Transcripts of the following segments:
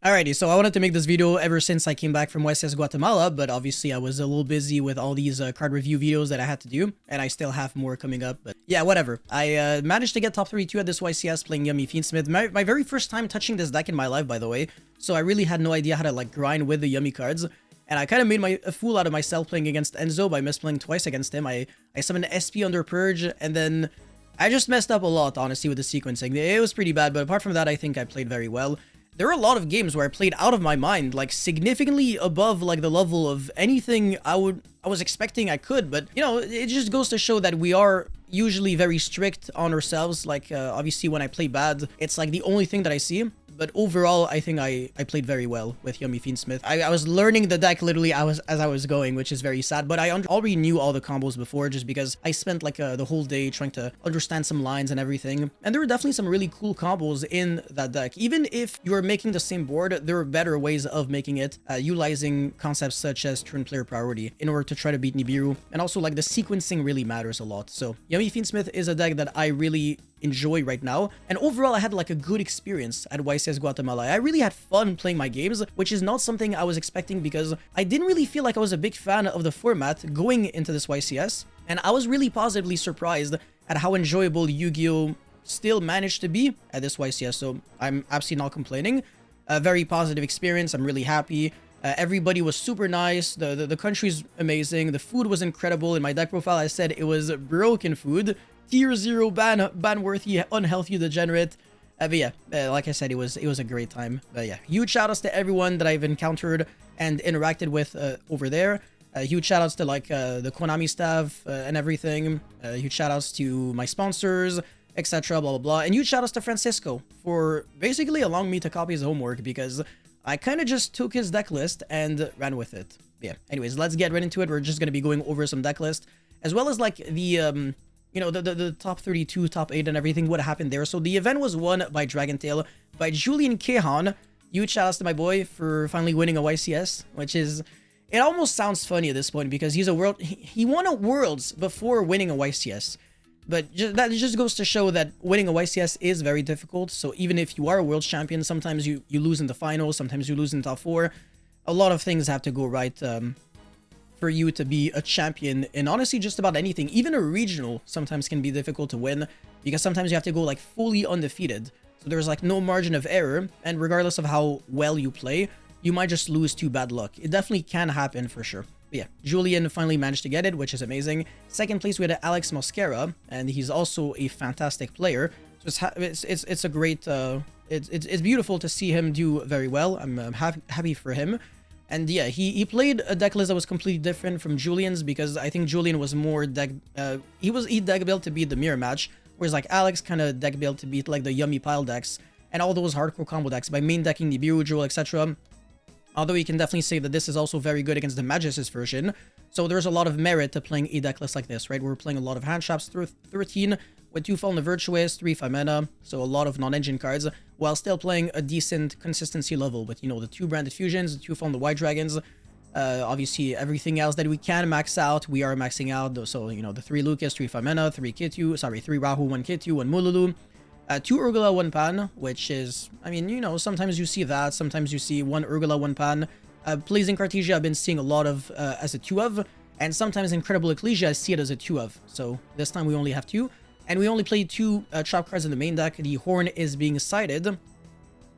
Alrighty, so I wanted to make this video ever since I came back from YCS Guatemala, but obviously I was a little busy with all these card review videos that I had to do, and I still have more coming up, but yeah, whatever. I managed to get top 32 at this YCS playing Yummy Fiendsmith. My very first time touching this deck in my life, by the way, so I really had no idea how to like grind with the Yummy cards, and I kind of made a fool out of myself playing against Enzo by misplaying twice against him. I summoned SP under Purge, and then I just messed up a lot, honestly, with the sequencing. It was pretty bad, but apart from that, I think I played very well. There were a lot of games where I played out of my mind, like significantly above like the level of anything I was expecting I could, but you know, it just goes to show that we are usually very strict on ourselves. Like obviously when I play bad, it's like the only thing that I see. But overall, I think I played very well with Yummy Fiendsmith. I was learning the deck literally as I was going, which is very sad. But I already knew all the combos before just because I spent like the whole day trying to understand some lines and everything. And there were definitely some really cool combos in that deck. Even if you are making the same board, there are better ways of making it, utilizing concepts such as turn player priority in order to try to beat Nibiru. And also like the sequencing really matters a lot. So Yummy Fiendsmith is a deck that I really enjoy right now, and overall I had like a good experience at YCS Guatemala. I really had fun playing my games, which is not something I was expecting because I didn't really feel like I was a big fan of the format going into this YCS, and I was really positively surprised at how enjoyable Yu-Gi-Oh still managed to be at this YCS, so I'm absolutely not complaining. A very positive experience. I'm really happy. Everybody was super nice. The country's amazing. The food was incredible. In my deck profile I said it was broken food. Tier 0 ban-worthy, unhealthy, degenerate. But yeah, like I said, it was a great time. But yeah, huge shoutouts to everyone that I've encountered and interacted with over there. Huge shoutouts to like the Konami staff and everything. Huge shoutouts to my sponsors, etc. Blah blah blah. And huge shoutouts to Francisco for basically allowing me to copy his homework because I kind of just took his deck list and ran with it. Yeah. Anyways, let's get right into it. We're just gonna be going over some deck list as well as like the you know, the top 32, top 8 and everything, what happened there. So the event was won by Dragontail, by Julian Kehan. Huge shoutouts to my boy for finally winning a YCS, which is, it almost sounds funny at this point because he's a world, he won a Worlds before winning a YCS. But that just goes to show that winning a YCS is very difficult. So even if you are a world champion, sometimes you lose in the finals, sometimes you lose in top 4. A lot of things have to go right for you to be a champion in honestly just about anything. Even a regional sometimes can be difficult to win because sometimes you have to go like fully undefeated, so there's like no margin of error, and regardless of how well you play, you might just lose to bad luck. It definitely can happen for sure. But yeah, Julian finally managed to get it, which is amazing. Second place we had Alex Mosquera, and he's also a fantastic player. So it's a great it's beautiful to see him do very well. I'm happy for him. And yeah, he played a deck list that was completely different from Julian's because I think Julian was more deck deck built to beat the mirror match, whereas like Alex kind of deck built to beat like the Yummy pile decks and all those hardcore combo decks by main decking Nibiru, Jewel, etc. Although you can definitely say that this is also very good against the Magus' version, so there's a lot of merit to playing a deck list like this, right? We're playing a lot of hand traps through 13 with 2 Fallen Virtuous, 3 5 mana, so a lot of non-engine cards, while still playing a decent consistency level with, you know, the 2 Branded Fusions, the 2 Fallen White Dragons, obviously everything else that we can max out, we are maxing out, so, you know, the 3 Lucas, 3 5 mana, 3 Rahu, 1 Kitu, 1 Mululu, 2 Urgula, 1 Pan, which is, I mean, you know, sometimes you see that, sometimes you see 1 Urgula, 1 Pan. Blazing Cartesia I've been seeing a lot of as a 2 of, and sometimes Incredible Ecclesia I see it as a 2 of, so this time we only have 2. And we only played 2 trap cards in the main deck. The Horn is being sided.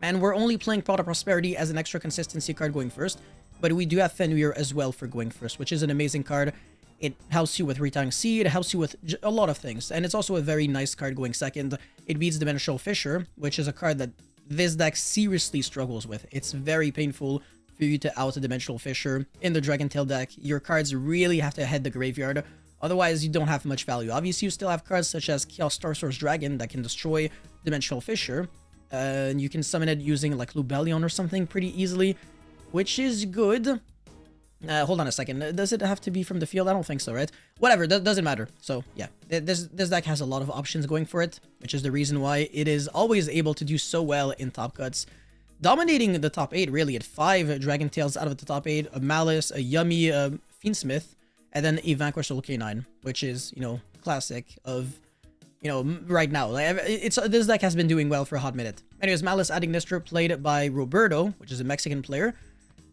And we're only playing Pot of Prosperity as an extra consistency card going first. But we do have Fenrir as well for going first, which is an amazing card. It helps you with Retying Seed. It helps you with a lot of things. And it's also a very nice card going second. It beats Dimensional Fissure, which is a card that this deck seriously struggles with. It's very painful for you to out a Dimensional Fissure in the Dragontail deck. Your cards really have to head the graveyard. Otherwise, you don't have much value. Obviously, you still have cards such as Chaos Starsource Dragon that can destroy Dimensional Fissure. And you can summon it using like Lubellion or something pretty easily, which is good. Hold on a second. Does it have to be from the field? I don't think so, right? Whatever, that doesn't matter. So yeah, this deck has a lot of options going for it, which is the reason why it is always able to do so well in top cuts. Dominating the top 8, really, at 5 Dragontails out of the top 8, a Malice, a Yummy Fiendsmith, and then a Vanquish Soul K9, which is, you know, classic of, you know, right now. Like, this deck has been doing well for a hot minute. Anyways, Malice adding Nestor played by Roberto, which is a Mexican player.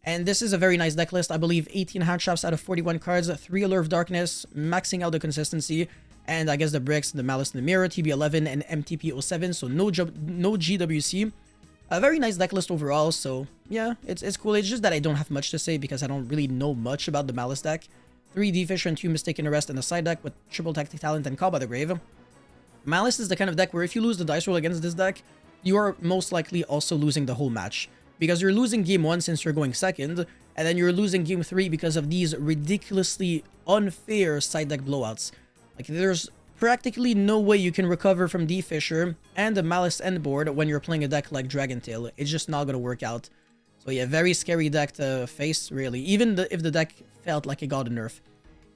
And this is a very nice deck list. I believe 18 hand traps out of 41 cards, 3 Allure of Darkness, maxing out the consistency, and I guess the bricks, the Malice in the Mirror, TB11, and MTP07, so no GWC. A very nice deck list overall, so yeah, it's cool. It's just that I don't have much to say because I don't really know much about the Malice deck. 3 D-Fisher and 2 Mistaken Arrest in the side deck with triple Tactic Talent and Call by the Grave. Malice is the kind of deck where if you lose the dice roll against this deck, you are most likely also losing the whole match. Because you're losing game 1 since you're going second, and then you're losing game 3 because of these ridiculously unfair side deck blowouts. Like, there's practically no way you can recover from D-Fisher and the Malice end board when you're playing a deck like Dragon Tail. It's just not going to work out. So yeah, very scary deck to face, really, even if the deck felt like it got a nerf.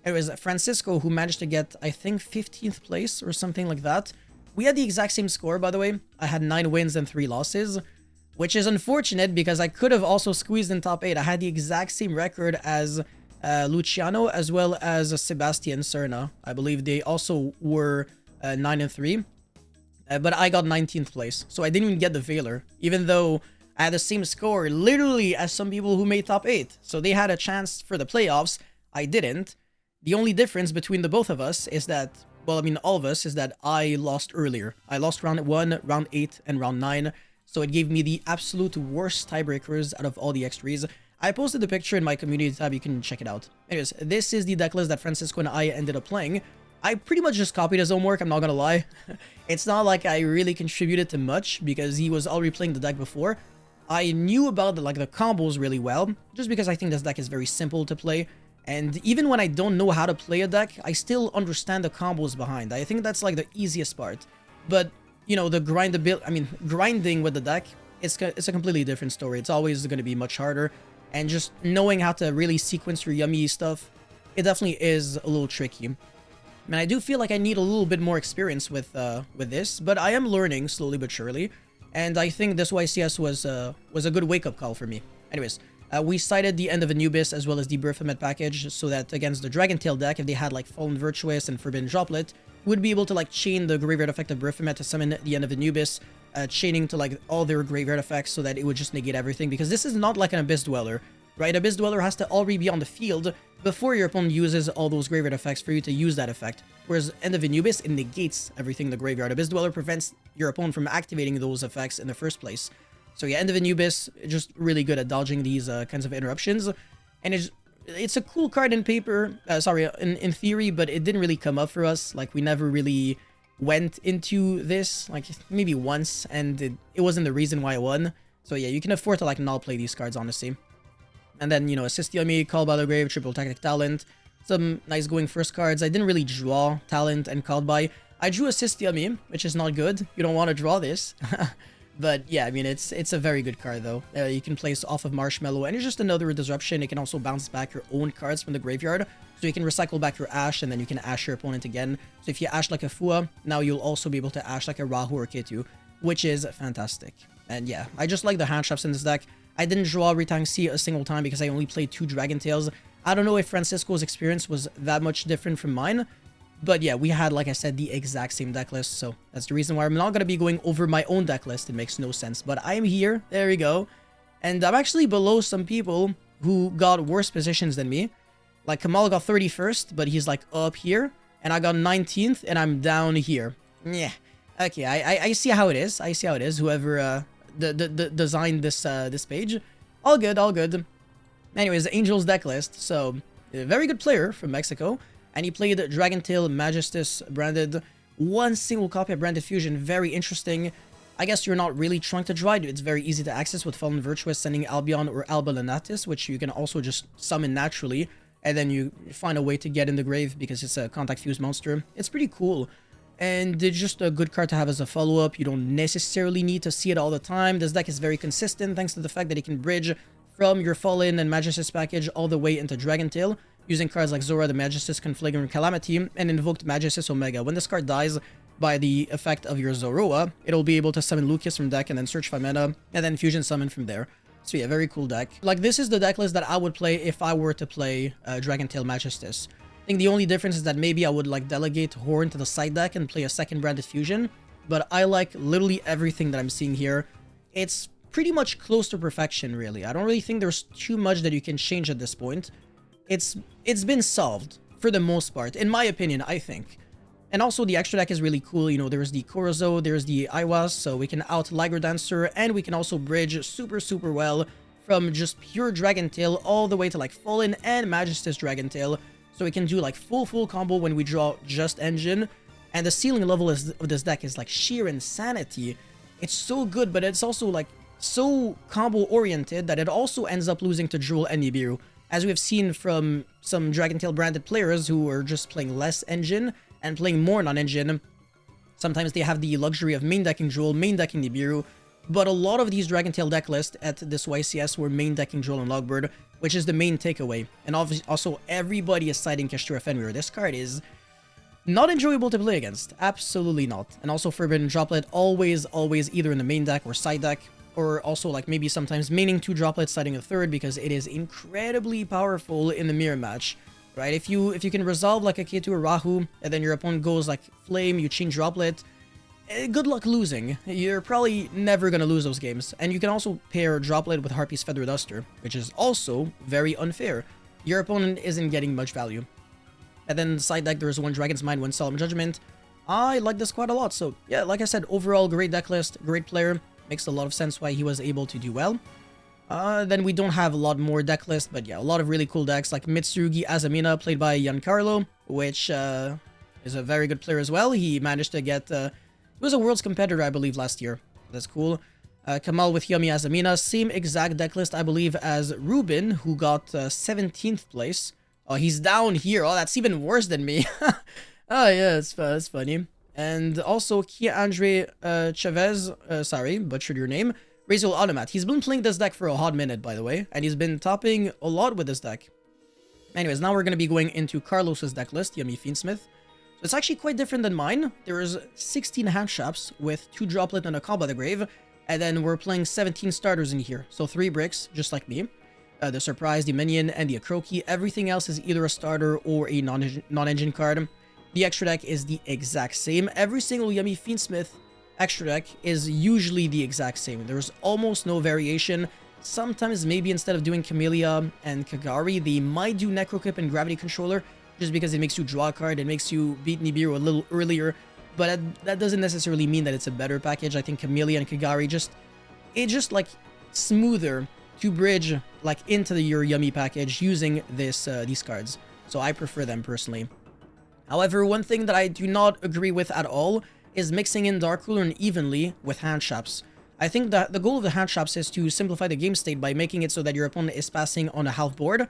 Anyways, Francisco, who managed to get, I think, 15th place or something like that. We had the exact same score, by the way. I had 9 wins and 3 losses, which is unfortunate because I could have also squeezed in top 8. I had the exact same record as Luciano as well as Sebastian Serna. I believe they also were 9 and 3, but I got 19th place, so I didn't even get the Veiler, even though I had the same score literally as some people who made top 8. So they had a chance for the playoffs. I didn't. The only difference between the both of us is that, well, I mean all of us, is that I lost earlier. I lost round 1, round 8, and round 9. So it gave me the absolute worst tiebreakers out of all the X3s. I posted the picture in my community tab, you can check it out. Anyways, this is the deck list that Francisco and I ended up playing. I pretty much just copied his homework, I'm not gonna lie. It's not like I really contributed to much because he was already playing the deck before. I knew about the combos really well, just because I think this deck is very simple to play. And even when I don't know how to play a deck, I still understand the combos behind. I think that's like the easiest part. But, you know, the grinding with the deck, it's a completely different story. It's always going to be much harder. And just knowing how to really sequence your yummy stuff, it definitely is a little tricky. And I do feel like I need a little bit more experience with this, but I am learning slowly but surely. And I think this YCS was a good wake-up call for me. Anyways, we cited the End of Anubis as well as the Baphomet package so that against the Dragon Tail deck, if they had like Fallen Virtuous and Forbidden Droplet, would be able to like chain the graveyard effect of Baphomet to summon the End of Anubis, chaining to like all their graveyard effects so that it would just negate everything, because this is not like an Abyss Dweller, right? Abyss Dweller has to already be on the field before your opponent uses all those graveyard effects for you to use that effect, whereas End of Anubis, it negates everything in the graveyard. Abyss Dweller prevents your opponent from activating those effects in the first place. So yeah, End of Anubis, just really good at dodging these kinds of interruptions, and it's a cool card in paper, in theory, but it didn't really come up for us. Like, we never really went into this, like, maybe once, and it wasn't the reason why I won. So yeah, you can afford to, like, not play these cards, honestly. And then, you know, Assist Yummy, Call by the Grave, Triple Tactic Talent, some nice going first cards. I didn't really draw Talent and Called by. I drew Assist Yummy, which is not good. You don't want to draw this. But yeah, I mean, it's a very good card, though. You can place off of Marshmallow, and it's just another disruption. It can also bounce back your own cards from the graveyard. So you can recycle back your Ash, and then you can Ash your opponent again. So if you Ash like a Fua, now you'll also be able to Ash like a Rahu or Ketu, which is fantastic. And yeah, I just like the hand traps in this deck. I didn't draw Ritangsi a single time because I only played 2 Dragon Tails. I don't know if Francisco's experience was that much different from mine. But yeah, we had, like I said, the exact same deck list, so that's the reason why I'm not going to be going over my own deck list. It makes no sense, but I'm here, there we go, and I'm actually below some people who got worse positions than me. Like, Kamal got 31st, but he's, like, up here, and I got 19th, and I'm down here. Yeah, okay, I see how it is, whoever designed this page. All good, all good. Anyways, Angel's deck list, so, a very good player from Mexico. And he played Dragon Tail, Majestus, branded, 1 single copy of Branded Fusion, very interesting. I guess you're not really trying to draw it, it's very easy to access with Fallen Virtuous, sending Albion or Alba Lunatis, which you can also just summon naturally, and then you find a way to get in the grave because it's a contact fuse monster. It's pretty cool, and it's just a good card to have as a follow-up. You don't necessarily need to see it all the time. This deck is very consistent thanks to the fact that it can bridge from your Fallen and Majestus package all the way into Dragon Tail, using cards like Zora, the Majestus, Conflagrant Calamity, and Invoked Majestus Omega. When this card dies by the effect of your Zoroa, it'll be able to summon Lucas from deck and then search 5 mana, and then Fusion Summon from there. So yeah, very cool deck. Like, this is the deck list that I would play if I were to play Dragon Tail Majestus. I think the only difference is that maybe I would, like, delegate Horn to the side deck and play a second Branded Fusion, but I like literally everything that I'm seeing here. it's pretty much close to perfection, really. I don't really think there's too much that you can change at this point. It's been solved for the most part, in my opinion, I think. And also the extra deck is really cool. You know, there's the Korozo, there's the Iwas, so we can out Liger Dancer, and we can also bridge super well from just pure Dragon Tail all the way to like Fallen and Majestus Dragon Tail. So we can do like full combo when we draw just Engine. And the ceiling level of this deck is like sheer insanity. It's so good, but it's also like so combo oriented that it also ends up losing to Drool and Nibiru, as we have seen from some Dragon Tail branded players who are just playing less Engine and playing more non-Engine. Sometimes they have the luxury of main decking Drool, main decking Nibiru, but a lot of these Dragon Tail deck lists at this YCS were main decking Drool and Logbird, which is the main takeaway. And obviously, also everybody is citing Kashtira Fenrir. This card is not enjoyable to play against. Absolutely not. And also Forbidden Droplet, always either in the main deck or side deck, or also like maybe sometimes maining 2 droplets, siding a 3rd, because it is incredibly powerful in the mirror match. Right, if you can resolve like a K2 or Rahu, and then your opponent goes like Flame, you chain Droplet, good luck losing. You're probably never gonna lose those games. And you can also pair Droplet with Harpy's Feather Duster, which is also very unfair. Your opponent isn't getting much value. And then side deck, there's 1 Dragon's Mind, 1 Solemn Judgment. I like this quite a lot. So yeah, like I said, overall great deck list, great player. Makes a lot of sense why he was able to do well. Then we don't have a lot more deck list, but yeah, a lot of really cool decks like Mitsurugi Azamina, played by Giancarlo, which is a very good player as well. He managed to get, he was a Worlds competitor, I believe, last year. That's cool. Kamal with Yumi Azamina, same exact deck list, I believe, as Ruben, who got 17th place. Oh, he's down here. Oh, that's even worse than me. Oh, yeah, it's funny. And also Kia Andre Chavez, sorry, butchered your name. Razor Automat. He's been playing this deck for a hot minute, by the way, and he's been topping a lot with this deck. Anyways, now we're going to be going into Carlos's deck list, Yummy Fiendsmith. So it's actually quite different than mine. There's 16 hand shops with 2 droplet and a Call by the Grave, and then we're playing 17 starters in here. So 3 bricks, just like me. The Surprise, the Minion, and the Akroki. Everything else is either a starter or a non-engine card. The extra deck is the exact same. Every single Yummy Fiendsmith extra deck is usually the exact same. There's almost no variation. Sometimes maybe instead of doing Camellia and Kagari, they might do Necroclip and Gravity Controller, just because it makes you draw a card, it makes you beat Nibiru a little earlier, but that doesn't necessarily mean that it's a better package. I think Camellia and Kagari it's just like smoother to bridge like into your Yummy package using these cards. So I prefer them personally. However, one thing that I do not agree with at all is mixing in Dark Ruler unevenly with hand shops. I think that the goal of the hand shops is to simplify the game state by making it so that your opponent is passing on a half board,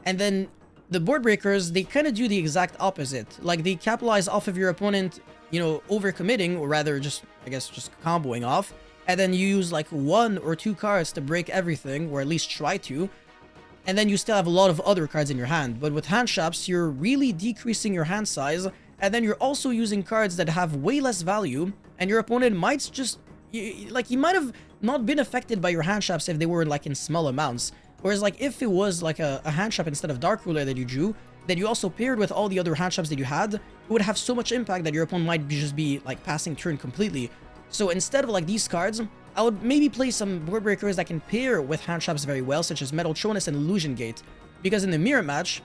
and then the board breakers, they kind of do the exact opposite. Like, they capitalize off of your opponent, you know, overcommitting, or rather just, I guess, just comboing off, and then you use like 1 or 2 cards to break everything, or at least try to, and then you still have a lot of other cards in your hand. But with hand shops, you're really decreasing your hand size, and then you're also using cards that have way less value, and your opponent might just, like, he might have not been affected by your hand shops if they were like in small amounts. Whereas like if it was like a hand shop instead of Dark Ruler that you drew, that you also paired with all the other hand shops that you had, it would have so much impact that your opponent might just be like passing turn completely. So instead of like these cards, I would maybe play some board breakers that can pair with hand shops very well, such as Metal Tronus and Illusion Gate. Because in the mirror match,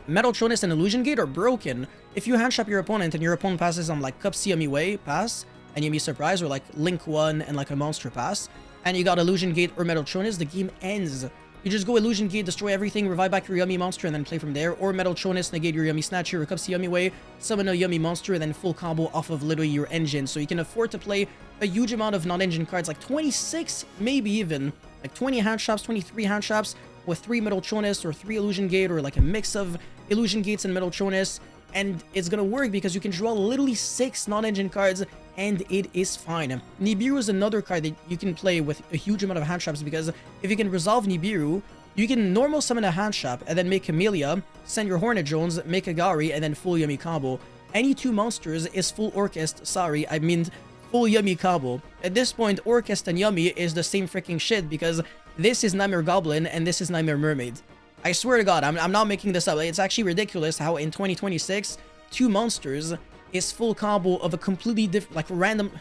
Metal Tronus and Illusion Gate are broken. If you hand shop your opponent and your opponent passes on like Cup Yummy Way pass, and Yummy Surprise, or like Link 1 and like a monster pass, and you got Illusion Gate or Metal Tronus, the game ends. You just go Illusion Gate, destroy everything, revive back your Yummy monster, and then play from there. Or Metal Tronus, negate your Yummy Snatcher, or Cup Yummy Way, summon a Yummy monster, and then full combo off of literally your engine. So you can afford to play a huge amount of non-engine cards, like 26, maybe even, like 20 hand shops, 23 hand shops, with 3 Metal Tronus, or 3 Illusion Gate, or like a mix of Illusion Gates and Metal Tronus. And it's gonna work because you can draw literally 6 non-engine cards, and it is fine. Nibiru is another card that you can play with a huge amount of hand shops, because if you can resolve Nibiru, you can normal summon a hand shop, and then make Camellia, send your Hornet Jones, make a Gari, and then full Yummy combo. Any 2 monsters is full Orchest, sorry, I mean full Yummy combo. At this point, Orchest and Yummy is the same freaking shit, because this is Nightmare Goblin, and this is Nightmare Mermaid. I swear to God, I'm not making this up. It's actually ridiculous how in 2026, 2 monsters is full combo of a completely different, like random.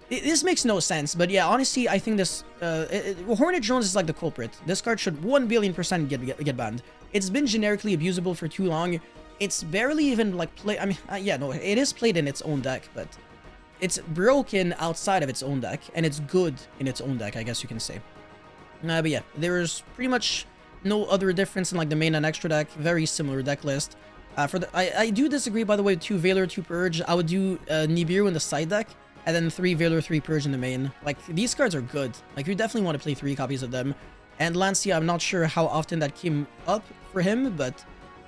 This makes no sense, but yeah, honestly, I think this Hornet Drones is like the culprit. This card should 1,000,000,000% get banned. It's been generically abusable for too long. It's barely even like play. I mean, yeah, no, it is played in its own deck, but it's broken outside of its own deck, and it's good in its own deck, I guess you can say. But yeah, there's pretty much no other difference in like the main and extra deck. Very similar deck list. I do disagree, by the way, with 2 Veiler, 2 Purge. I would do Nibiru in the side deck, and then 3 Veiler, 3 Purge in the main. Like, these cards are good. Like, you definitely want to play 3 copies of them. And Lancia, I'm not sure how often that came up for him, but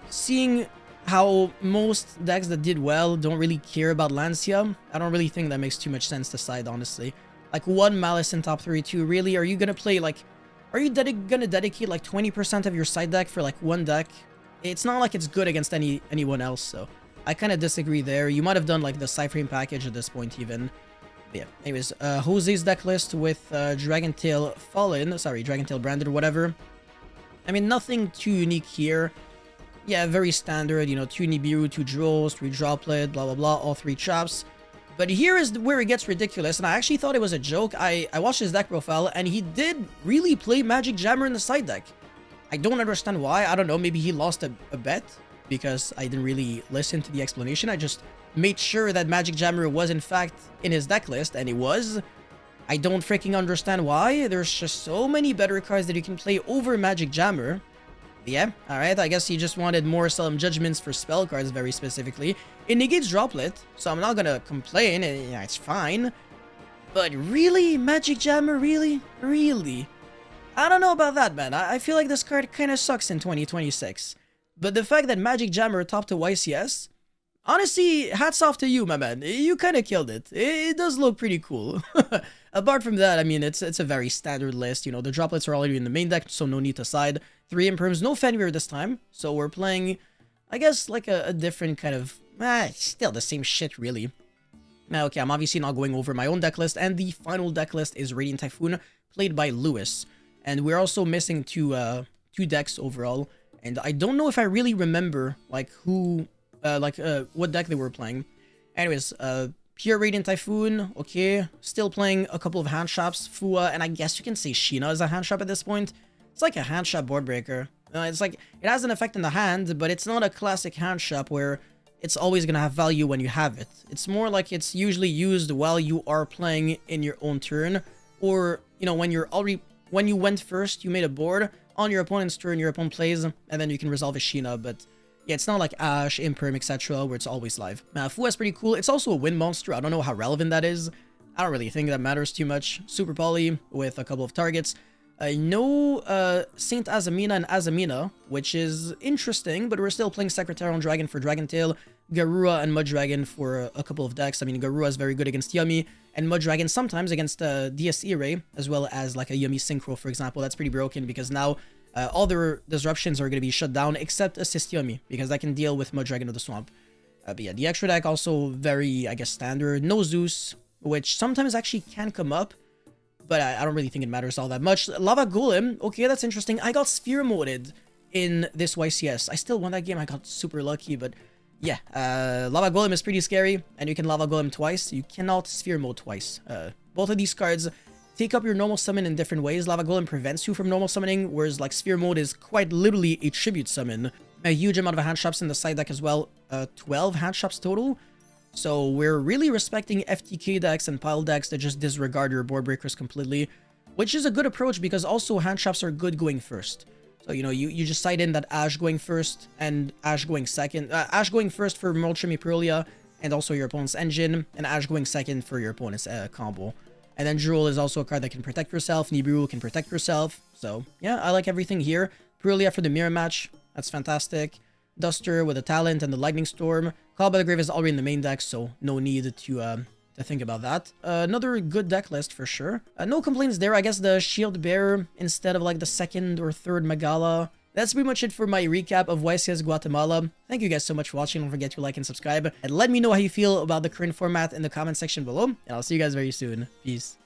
seeing how most decks that did well don't really care about Lancia, I don't really think that makes too much sense to side, honestly. Like, 1 Malice in top 32, really? Are you gonna play, like... Are you gonna dedicate, like, 20% of your side deck for, like, 1 deck? It's not like it's good against anyone else, so... I kind of disagree there. You might have done, like, the Cyframe package at this point, even. But yeah, anyways, Jose's deck list with Dragontail Fallen, sorry, Dragontail Branded or whatever. I mean, nothing too unique here. Yeah, very standard, you know, 2 Nibiru, 2 Drolls, 3 Droplet, blah blah blah, all 3 traps. But here is where it gets ridiculous, and I actually thought it was a joke. I watched his deck profile, and he did really play Magic Jammer in the side deck. I don't understand why. I don't know, maybe he lost a bet, because I didn't really listen to the explanation. I just made sure that Magic Jammer was in fact in his deck list, and it was. I don't freaking understand why. There's just so many better cards that you can play over Magic Jammer. But yeah, alright, I guess he just wanted more Solemn Judgments for spell cards very specifically. It negates Droplet, so I'm not gonna complain, yeah, it's fine. But really? Magic Jammer? Really? Really? I don't know about that, man. I feel like this card kinda sucks in 2026. But the fact that Magic Jammer topped to YCS, honestly, hats off to you, my man. You kind of killed it. It does look pretty cool. Apart from that, I mean, it's a very standard list. You know, the droplets are already in the main deck, so no need to side. 3 Imperms, no Fenrir this time. So we're playing, I guess, like a different kind of... still the same shit, really. Now, okay, I'm obviously not going over my own deck list. And the final deck list is Radiant Typhoon, played by Lewis. And we're also missing two decks overall. And I don't know if I really remember, like, what deck they were playing. Anyways, pure Radiant Typhoon, okay. Still playing a couple of hand shops, Fua, and I guess you can say Sheena is a hand shop at this point. It's like a hand shop board breaker. It's like, it has an effect in the hand, but it's not a classic hand shop where it's always gonna have value when you have it. It's more like it's usually used while you are playing in your own turn, or, you know, when you went first, you made a board. On your opponent's turn, your opponent plays, and then you can resolve a Sheena, but yeah, it's not like Ash, Imperm, etc., where it's always live. Fua is pretty cool. It's also a wind monster. I don't know how relevant that is. I don't really think that matters too much. Super poly with a couple of targets. No Saint Azamina and Azamina, which is interesting, but we're still playing Secretarial Dragon for Dragontail, Garura and Muddragon for a couple of decks. I mean, Garura is very good against Yummy, and Muddragon sometimes against DSE Ray, as well as like a Yummy Synchro, for example. That's pretty broken because now all their disruptions are going to be shut down, except Assist Yummy, because I can deal with Muddragon of the Swamp. But yeah, the extra deck also very, I guess, standard. No Zeus, which sometimes actually can come up, but I don't really think it matters all that much. Lava Golem, okay, that's interesting. I got Sphere Moded in this YCS. I still won that game. I got super lucky, but yeah, Lava Golem is pretty scary, and you can Lava Golem twice. You cannot Sphere Mode twice. Both of these cards take up your normal summon in different ways. Lava Golem prevents you from normal summoning, whereas like Sphere Mode is quite literally a tribute summon. A huge amount of hand shops in the side deck as well. 12 hand shops total. So we're really respecting FTK decks and pile decks that just disregard your board breakers completely, which is a good approach because also hand shops are good going first. So, you know, you just cite in that Ash going first and Ash going second. Ash going first for Moltrim Aprilia and also your opponent's engine, and Ash going second for your opponent's combo. And then Droll is also a card that can protect yourself. Nibiru can protect yourself. So, yeah, I like everything here. Aprilia for the mirror match. That's fantastic. Duster with the Talent and the Lightning Storm. Call by the Grave is already in the main deck, so no need to think about that. Another good deck list for sure. No complaints there. I guess the Shield Bearer instead of like the second or third Magala. That's pretty much it for my recap of YCS Guatemala. Thank you guys so much for watching. Don't forget to like and subscribe. And let me know how you feel about the current format in the comment section below. And I'll see you guys very soon. Peace.